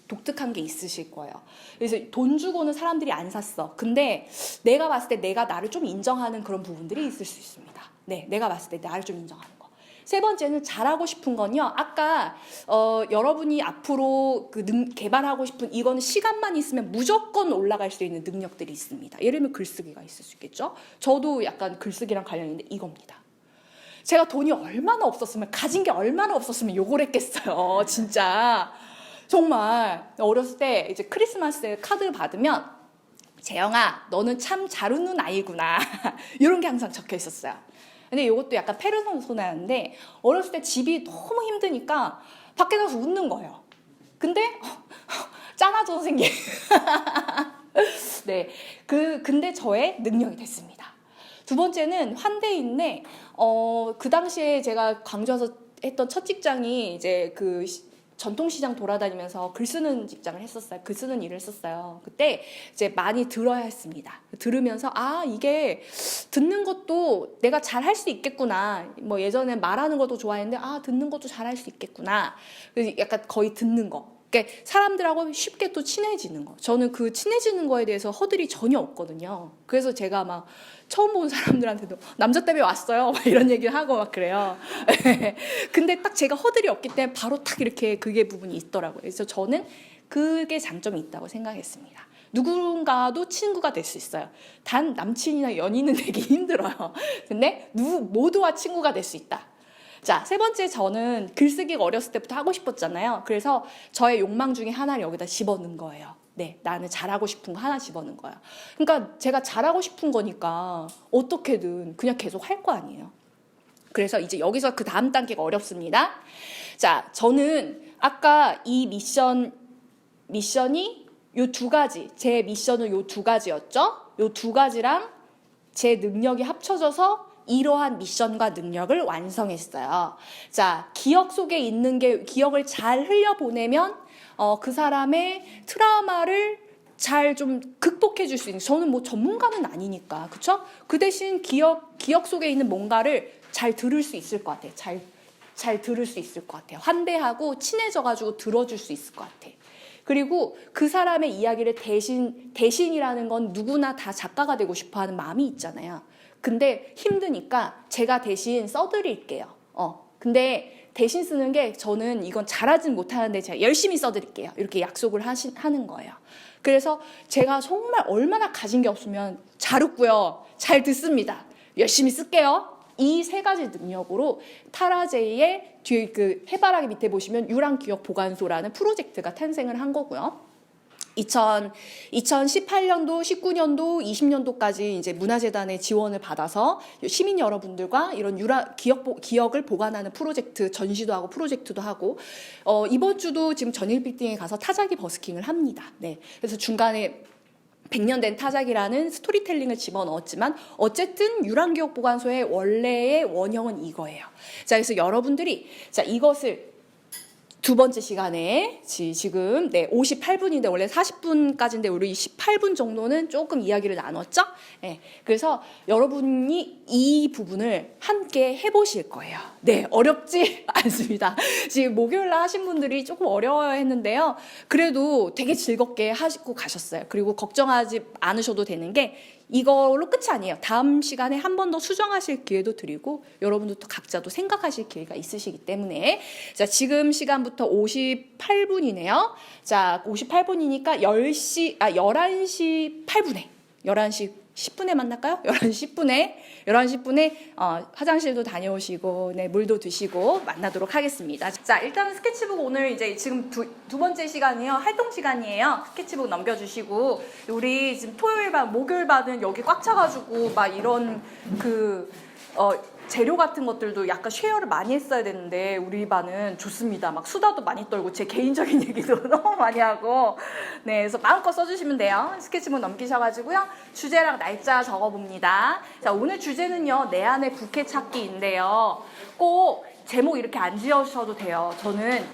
독특한 게 있으실 거예요. 그래서 돈 주고는 사람들이 안 샀어. 근데 내가 봤을 때 내가 나를 좀 인정하는 그런 부분들이 있을 수 있습니다. 네, 내가 봤을 때 나를 좀 인정하는 거. 3번째는 잘하고 싶은 건요. 아까 여러분이 앞으로 개발하고 싶은 이거는 시간만 있으면 무조건 올라갈 수 있는 능력들이 있습니다. 예를 들면 글쓰기가 있을 수 있겠죠. 저도 약간 글쓰기랑 관련 있는데 이겁니다. 제가 돈이 얼마나 없었으면 가진 게 얼마나 없었으면 욕을 했겠어요. 진짜 정말 어렸을 때 이제 크리스마스 카드 받으면 재영아 너는 참 잘 웃는 아이구나 이런 게 항상 적혀 있었어요. 근데 이것도 약간 페르소나였는데 어렸을 때 집이 너무 힘드니까 밖에 나가서 웃는 거예요. 근데 짠하죠 선생님. 네, 근데 저의 능력이 됐습니다. 2번째는 환대인데 그 당시에 제가 광주에서 했던 첫 직장이 이제 전통시장 돌아다니면서 글 쓰는 직장을 했었어요. 글 쓰는 일을 했었어요. 그때 이제 많이 들어야 했습니다. 들으면서 이게 듣는 것도 내가 잘 할 수 있겠구나. 뭐 예전에 말하는 것도 좋아했는데 듣는 것도 잘 할 수 있겠구나. 그래서 약간 거의 듣는 거. 그러니까 사람들하고 쉽게 또 친해지는 거. 저는 그 친해지는 거에 대해서 허들이 전혀 없거든요. 그래서 제가 막 처음 본 사람들한테도 남자 때문에 왔어요. 막 이런 얘기를 하고 막 그래요. 근데 딱 제가 허들이 없기 때문에 바로 딱 이렇게 그게 부분이 있더라고요. 그래서 저는 그게 장점이 있다고 생각했습니다. 누군가도 친구가 될 수 있어요. 단 남친이나 연인은 되게 힘들어요. 근데 모두와 친구가 될 수 있다. 자, 3번째 저는 글쓰기가 어렸을 때부터 하고 싶었잖아요. 그래서 저의 욕망 중에 하나를 여기다 집어넣은 거예요. 네, 나는 잘하고 싶은 거 하나 집어넣은 거예요. 그러니까 제가 잘하고 싶은 거니까 어떻게든 그냥 계속 할 거 아니에요. 그래서 이제 여기서 그 다음 단계가 어렵습니다. 자, 저는 아까 이 미션이 요 2가지, 제 미션은 요 2가지였죠? 요 2가지랑 제 능력이 합쳐져서 이러한 미션과 능력을 완성했어요. 자, 기억 속에 있는 게 기억을 잘 흘려보내면 그 사람의 트라우마를 잘 좀 극복해 줄 수 있는, 저는 뭐 전문가는 아니니까, 그쵸? 그 대신 기억 속에 있는 뭔가를 잘 들을 수 있을 것 같아요. 잘 들을 수 있을 것 같아요. 환대하고 친해져가지고 들어줄 수 있을 것 같아요. 그리고 그 사람의 이야기를 대신이라는 건 누구나 다 작가가 되고 싶어 하는 마음이 있잖아요. 근데 힘드니까 제가 대신 써드릴게요. 근데 대신 쓰는 게 저는 이건 잘하진 못하는데 제가 열심히 써드릴게요. 이렇게 약속을 하는 거예요. 그래서 제가 정말 얼마나 가진 게 없으면 잘 웃고요. 잘 듣습니다. 열심히 쓸게요. 이 세 가지 능력으로 타라제이의 뒤에 그 해바라기 밑에 보시면 유랑기억보관소라는 프로젝트가 탄생을 한 거고요. 2018년도, 19년도, 20년도까지 이제 문화재단의 지원을 받아서 시민 여러분들과 이런 기억을 보관하는 프로젝트, 전시도 하고 프로젝트도 하고, 이번 주도 지금 전일 빌딩에 가서 타자기 버스킹을 합니다. 네. 그래서 중간에 100년 된 타자기라는 스토리텔링을 집어넣었지만 어쨌든 유랑기억보관소의 원래의 원형은 이거예요. 자, 그래서 여러분들이 자 이것을 두 번째 시간에 지금 58분인데 원래 40분까지인데 우리 18분 정도는 조금 이야기를 나눴죠? 네, 그래서 여러분이 이 부분을 함께 해보실 거예요. 네, 어렵지 않습니다. 지금 목요일날 하신 분들이 조금 어려워했는데요. 그래도 되게 즐겁게 하시고 가셨어요. 그리고 걱정하지 않으셔도 되는 게 이걸로 끝이 아니에요. 다음 시간에 한 번 더 수정하실 기회도 드리고 여러분들도 각자도 생각하실 기회가 있으시기 때문에 자 지금 시간부터 58분이네요. 자 58분이니까 11시 8분에 11시 10분에 만날까요? 11시 10분에 화장실도 다녀오시고 네, 물도 드시고 만나도록 하겠습니다. 자 일단 스케치북 오늘 이제 지금 두 번째 시간이에요. 활동 시간이에요. 스케치북 넘겨주시고 우리 지금 토요일 반 목요일 반은 여기 꽉 차가지고 막 이런 재료 같은 것들도 약간 쉐어를 많이 했어야 되는데 우리 반은 좋습니다. 막 수다도 많이 떨고 제 개인적인 얘기도 너무 많이 하고 네, 그래서 마음껏 써주시면 돼요. 스케치북 넘기셔가지고요. 주제랑 날짜 적어봅니다. 자, 오늘 주제는요. 내 안의 부캐 찾기인데요. 꼭 제목 이렇게 안 지어주셔도 돼요. 저는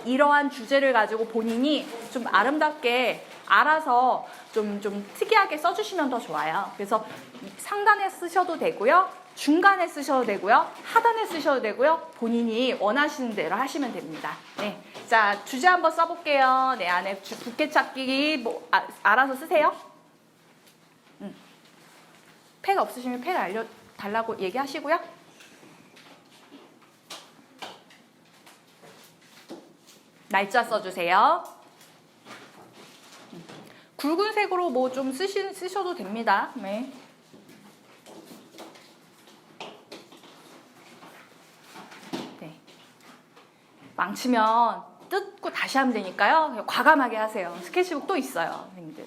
이러한 주제를 가지고 본인이 좀 아름답게 알아서 좀 특이하게 써주시면 더 좋아요. 그래서 상단에 쓰셔도 되고요. 중간에 쓰셔도 되고요. 하단에 쓰셔도 되고요. 본인이 원하시는 대로 하시면 됩니다. 네. 자, 주제 한번 써볼게요. 내 안에 부캐 찾기 알아서 쓰세요. 펜 없으시면 펜 알려달라고 얘기하시고요. 날짜 써주세요. 굵은색으로 뭐 좀 쓰셔도 됩니다. 네. 망치면 뜯고 다시 하면 되니까요. 과감하게 하세요. 스케치북 또 있어요, 선생님들.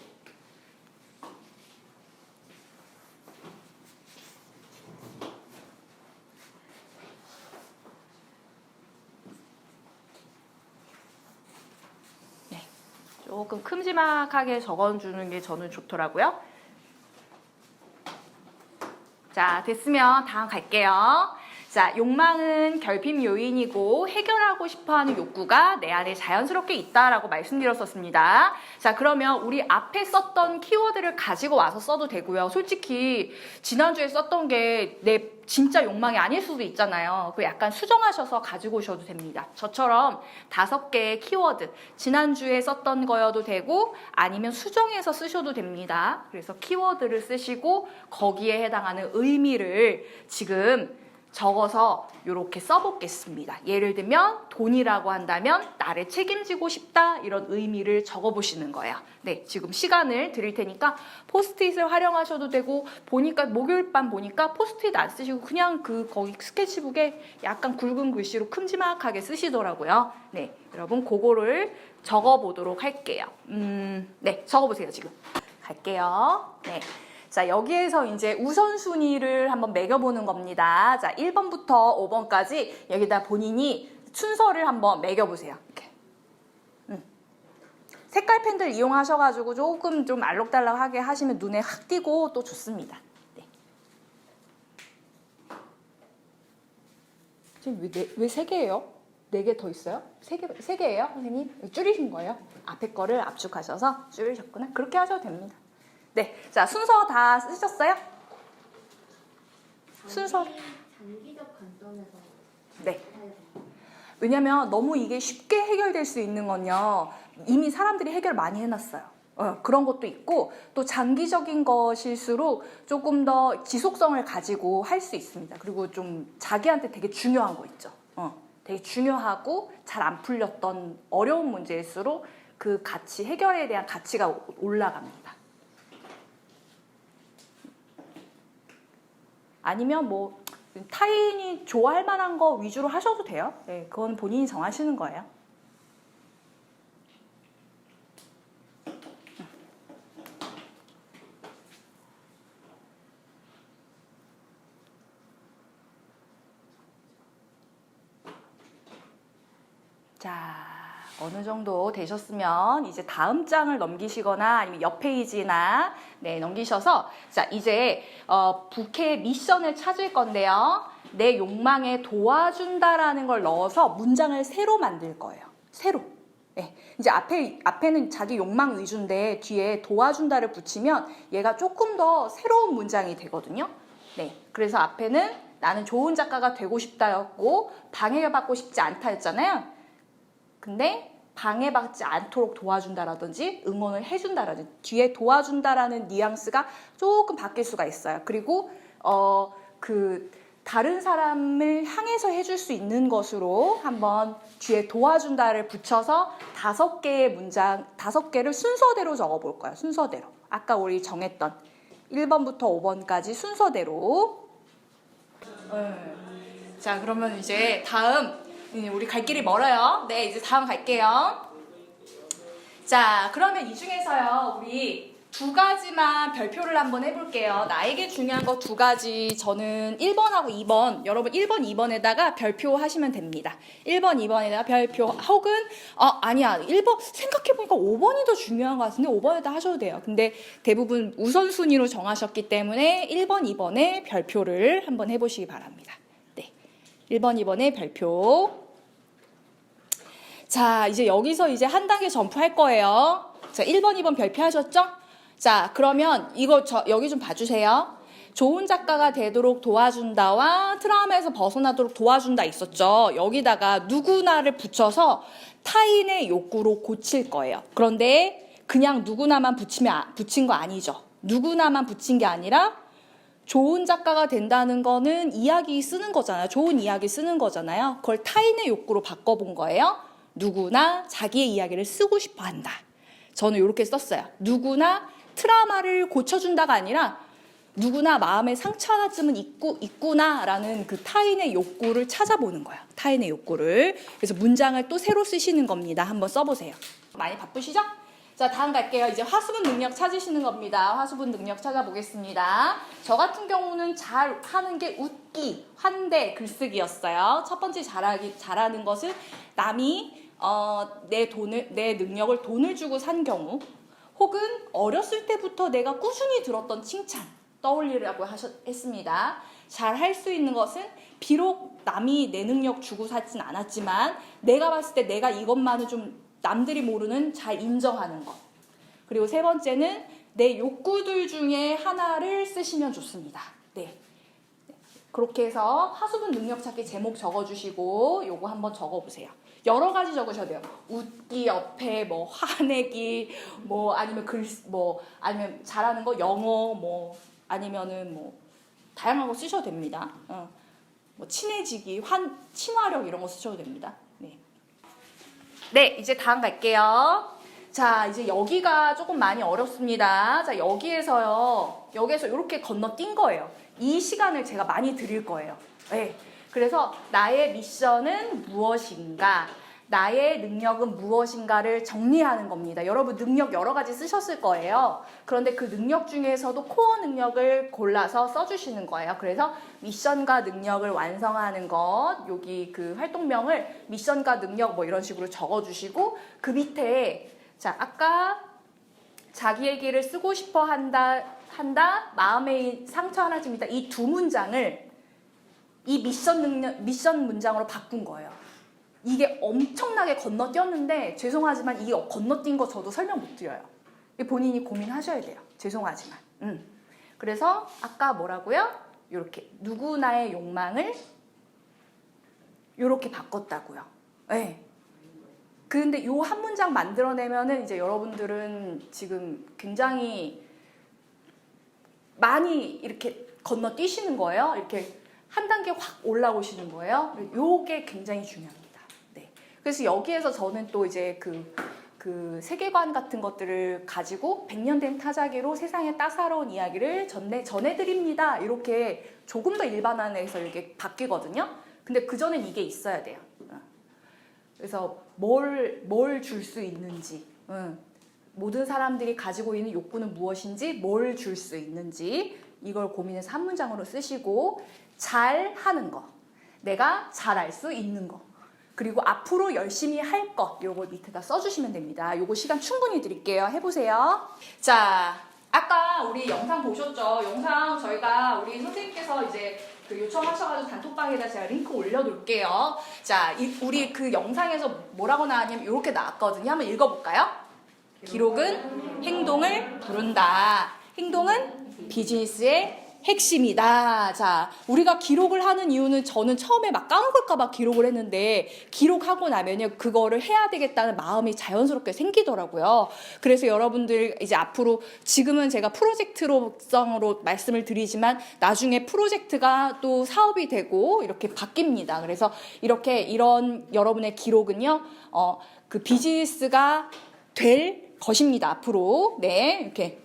네, 조금 큼지막하게 적어주는 게 저는 좋더라고요. 자, 됐으면 다음 갈게요. 자, 욕망은 결핍 요인이고 해결하고 싶어하는 욕구가 내 안에 자연스럽게 있다라고 말씀드렸었습니다. 자, 그러면 우리 앞에 썼던 키워드를 가지고 와서 써도 되고요. 솔직히 지난주에 썼던 게 내 진짜 욕망이 아닐 수도 있잖아요. 그 약간 수정하셔서 가지고 오셔도 됩니다. 저처럼 5개의 키워드, 지난주에 썼던 거여도 되고 아니면 수정해서 쓰셔도 됩니다. 그래서 키워드를 쓰시고 거기에 해당하는 의미를 지금 적어서 이렇게 써보겠습니다. 예를 들면 돈이라고 한다면 나를 책임지고 싶다 이런 의미를 적어보시는 거예요. 네, 지금 시간을 드릴 테니까 포스트잇을 활용하셔도 되고 보니까 목요일 밤 보니까 포스트잇 안 쓰시고 그냥 거기 스케치북에 약간 굵은 글씨로 큼지막하게 쓰시더라고요. 네, 여러분 그거를 적어보도록 할게요. 네, 적어보세요. 지금 갈게요. 네. 자, 여기에서 이제 우선순위를 한번 매겨보는 겁니다. 자, 1번부터 5번까지 여기다 본인이 순서를 한번 매겨보세요. 이렇게. 색깔 펜들 이용하셔가지고 조금 좀 알록달록하게 하시면 눈에 확 띄고 또 좋습니다. 네. 지금 왜 3개예요? 4개 더 있어요? 3개예요, 선생님? 줄이신 거예요? 앞에 거를 압축하셔서 줄이셨구나. 그렇게 하셔도 됩니다. 네, 자 순서 다 쓰셨어요? 순서. 장기적 관점에서 네. 왜냐면 너무 이게 쉽게 해결될 수 있는 건요. 이미 사람들이 해결 많이 해놨어요. 그런 것도 있고 또 장기적인 것일수록 조금 더 지속성을 가지고 할 수 있습니다. 그리고 좀 자기한테 되게 중요한 거 있죠. 되게 중요하고 잘 안 풀렸던 어려운 문제일수록 그 가치, 해결에 대한 가치가 올라갑니다. 아니면 뭐 타인이 좋아할 만한 거 위주로 하셔도 돼요. 네, 그건 본인이 정하시는 거예요. 자, 어느 정도 되셨으면 이제 다음 장을 넘기시거나 아니면 옆 페이지나 넘기셔서 자, 이제 부캐 미션을 찾을 건데요. 내 욕망에 도와준다라는 걸 넣어서 문장을 새로 만들 거예요. 새로. 네. 이제 앞에는 자기 욕망 위주인데 뒤에 도와준다를 붙이면 얘가 조금 더 새로운 문장이 되거든요. 네. 그래서 앞에는 나는 좋은 작가가 되고 싶다였고 방해받고 싶지 않다였잖아요. 근데 방해받지 않도록 도와준다라든지 응원을 해준다라든지 뒤에 도와준다라는 뉘앙스가 조금 바뀔 수가 있어요. 그리고 다른 사람을 향해서 해줄 수 있는 것으로 한번 뒤에 도와준다를 붙여서 5개의 문장, 5개를 순서대로 적어볼 거예요. 순서대로. 아까 우리 정했던 1번부터 5번까지 순서대로. 자, 그러면 이제 다음 우리 갈 길이 멀어요. 네, 이제 다음 갈게요. 자, 그러면 이 중에서요, 우리 2가지만 별표를 한번 해볼게요. 나에게 중요한 거 2가지. 저는 1번하고 2번. 여러분 1번, 2번에다가 별표 하시면 됩니다. 1번, 2번에다가 별표. 혹은 아니야. 1번 생각해보니까 5번이 더 중요한 것 같은데 5번에다 하셔도 돼요. 근데 대부분 우선순위로 정하셨기 때문에 1번, 2번에 별표를 한번 해보시기 바랍니다. 네, 1번, 2번에 별표. 자, 이제 여기서 이제 한 단계 점프할 거예요. 자, 1번, 2번 별표하셨죠? 자, 그러면 이거 여기 좀 봐주세요. 좋은 작가가 되도록 도와준다와 트라우마에서 벗어나도록 도와준다 있었죠. 여기다가 누구나를 붙여서 타인의 욕구로 고칠 거예요. 그런데 그냥 누구나만 붙인 거 아니죠. 누구나만 붙인 게 아니라 좋은 작가가 된다는 거는 이야기 쓰는 거잖아요. 좋은 이야기 쓰는 거잖아요. 그걸 타인의 욕구로 바꿔본 거예요. 누구나 자기의 이야기를 쓰고 싶어 한다. 저는 이렇게 썼어요. 누구나 트라우마를 고쳐준다가 아니라 누구나 마음에 상처 하나쯤은 있구나라는 그 타인의 욕구를 찾아보는 거야. 타인의 욕구를. 그래서 문장을 또 새로 쓰시는 겁니다. 한번 써보세요. 많이 바쁘시죠? 자, 다음 갈게요. 이제 화수분 능력 찾으시는 겁니다. 화수분 능력 찾아보겠습니다. 저 같은 경우는 잘 하는 게 웃기, 환대, 글쓰기였어요. 첫 번째 잘하는 것은 남이 내 능력을 돈을 주고 산 경우, 혹은 어렸을 때부터 내가 꾸준히 들었던 칭찬 떠올리라고 했습니다. 잘 할 수 있는 것은 비록 남이 내 능력 주고 사진 않았지만 내가 봤을 때 내가 이것만은 좀 남들이 모르는 잘 인정하는 것. 그리고 3번째는 내 욕구들 중에 하나를 쓰시면 좋습니다. 네. 그렇게 해서 하수분 능력 찾기 제목 적어주시고 요거 한번 적어보세요. 여러 가지 적으셔도 돼요. 웃기 옆에 뭐 화내기 뭐 아니면 아니면 잘하는 거 영어 뭐 아니면은 뭐 다양한 거 쓰셔도 됩니다. 뭐 친해지기, 친화력 이런 거 쓰셔도 됩니다. 네, 이제 다음 갈게요. 자, 이제 여기가 조금 많이 어렵습니다. 자, 여기에서 이렇게 건너뛴 거예요. 이 시간을 제가 많이 드릴 거예요. 네. 그래서 나의 미션은 무엇인가? 나의 능력은 무엇인가를 정리하는 겁니다. 여러분 능력 여러 가지 쓰셨을 거예요. 그런데 그 능력 중에서도 코어 능력을 골라서 써주시는 거예요. 그래서 미션과 능력을 완성하는 것, 여기 그 활동명을 미션과 능력 뭐 이런 식으로 적어주시고 그 밑에 자 아까 자기 얘기를 쓰고 싶어 한다 마음의 상처 하나 줍니다. 이 2문장을 이 미션 문장으로 바꾼 거예요. 이게 엄청나게 건너뛰었는데 죄송하지만 이 건너뛴 거 저도 설명 못 드려요. 본인이 고민하셔야 돼요. 죄송하지만. 그래서 아까 뭐라고요? 이렇게 누구나의 욕망을 이렇게 바꿨다고요. 네. 근데 요 한 문장 만들어내면은 이제 여러분들은 지금 굉장히 많이 이렇게 건너뛰시는 거예요. 이렇게 한 단계 확 올라오시는 거예요. 요게 굉장히 중요합니다. 네. 그래서 여기에서 저는 또 이제 그 세계관 같은 것들을 가지고 100년 된 타자기로 세상의 따사로운 이야기를 전해드립니다. 이렇게 조금 더 일반화해서 이렇게 바뀌거든요. 근데 그전엔 이게 있어야 돼요. 그래서 뭘 줄 수 있는지, 모든 사람들이 가지고 있는 욕구는 무엇인지, 뭘 줄 수 있는지 이걸 고민해서 한 문장으로 쓰시고 잘 하는 거, 내가 잘 알 수 있는 거, 그리고 앞으로 열심히 할 것, 요거 밑에다 써주시면 됩니다. 요거 시간 충분히 드릴게요. 해보세요. 자, 아까 우리 영상 보셨죠? 영상 저희가 우리 선생님께서 이제 그 요청하셔가지고 단톡방에다 제가 링크 올려놓을게요. 자, 우리 그 영상에서 뭐라고 나왔냐면 이렇게 나왔거든요. 한번 읽어볼까요? 기록은 행동을 부른다. 행동은 비즈니스의 핵심이다. 자, 우리가 기록을 하는 이유는 저는 처음에 막 까먹을까봐 기록을 했는데 기록하고 나면요 그거를 해야 되겠다는 마음이 자연스럽게 생기더라고요. 그래서 여러분들 이제 앞으로 지금은 제가 프로젝트로성으로 말씀을 드리지만 나중에 프로젝트가 또 사업이 되고 이렇게 바뀝니다. 그래서 이런 여러분의 기록은요 그 비즈니스가 될 것입니다. 앞으로. 네, 이렇게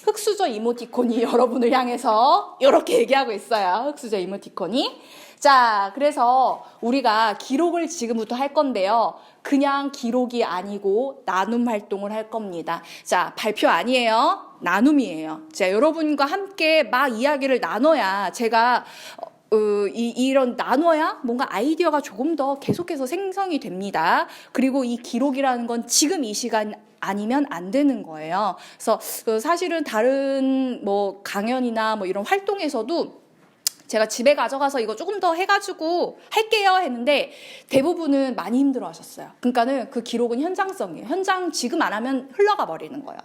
흑수저 이모티콘이 여러분을 향해서 이렇게 얘기하고 있어요. 흑수저 이모티콘이. 자, 그래서 우리가 기록을 지금부터 할 건데요. 그냥 기록이 아니고 나눔 활동을 할 겁니다. 자, 발표 아니에요. 나눔이에요. 자, 여러분과 함께 막 이야기를 나눠야 제가 이런 나눠야 뭔가 아이디어가 조금 더 계속해서 생성이 됩니다. 그리고 이 기록이라는 건 지금 이 시간 아니면 안 되는 거예요. 그래서 사실은 다른 뭐 강연이나 뭐 이런 활동에서도 제가 집에 가져가서 이거 조금 더 해가지고 할게요 했는데 대부분은 많이 힘들어 하셨어요. 그러니까는 그 기록은 현장성이에요. 현장 지금 안 하면 흘러가 버리는 거예요.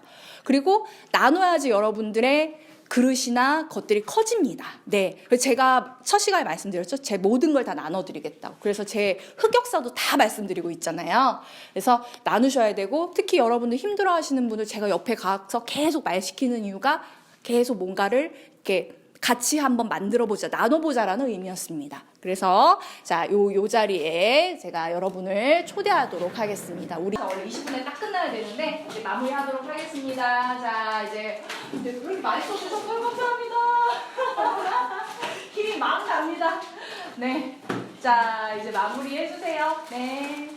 그리고 나눠야지 여러분들의 그릇이나 것들이 커집니다. 네. 그래서 제가 첫 시간에 말씀드렸죠. 제 모든 걸 다 나눠드리겠다고. 그래서 제 흑역사도 다 말씀드리고 있잖아요. 그래서 나누셔야 되고 특히 여러분들 힘들어 하시는 분들 제가 옆에 가서 계속 말 시키는 이유가 계속 뭔가를 이렇게 같이 한번 만들어보자, 나눠보자라는 의미였습니다. 그래서 자, 요 자리에 제가 여러분을 초대하도록 하겠습니다. 우리 원래 20분에 딱 끝나야 되는데 이제 마무리하도록 하겠습니다. 자, 이제 왜 이렇게 많이 써주셨어요? 감사합니다. 힘이 막 납니다. 네, 자 이제 마무리 해주세요. 네.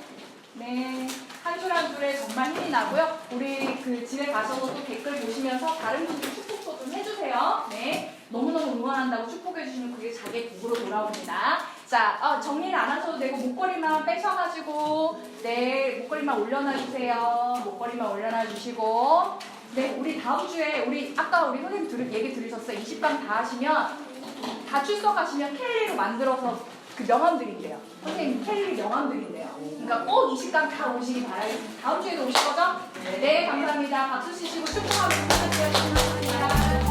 한 줄 한 줄에 정말 힘이 나고요. 우리 그 집에 가셔서 또 댓글 보시면서 다른 분들 축복도 좀 해주세요. 네. 너무너무 응원한다고 축복해주시면 그게 자기 복으로 돌아옵니다. 자, 정리를 안 하셔도 되고 목걸이만 빼셔가지고 네, 목걸이만 올려놔주세요. 목걸이만 올려놔주시고 네, 우리 다음 주에 아까 우리 선생님 얘기 들으셨어요. 20방 다 하시면 다 출석하시면 캘리로 만들어서 그 명함 드린대요. 선생님 캘리 명함 드린대요. 그러니까 꼭 20강 다 오시기 바라겠습니다. 다음 주에도 오실 거죠? 네, 감사합니다. 박수 치시고 축복하고 감사합니다.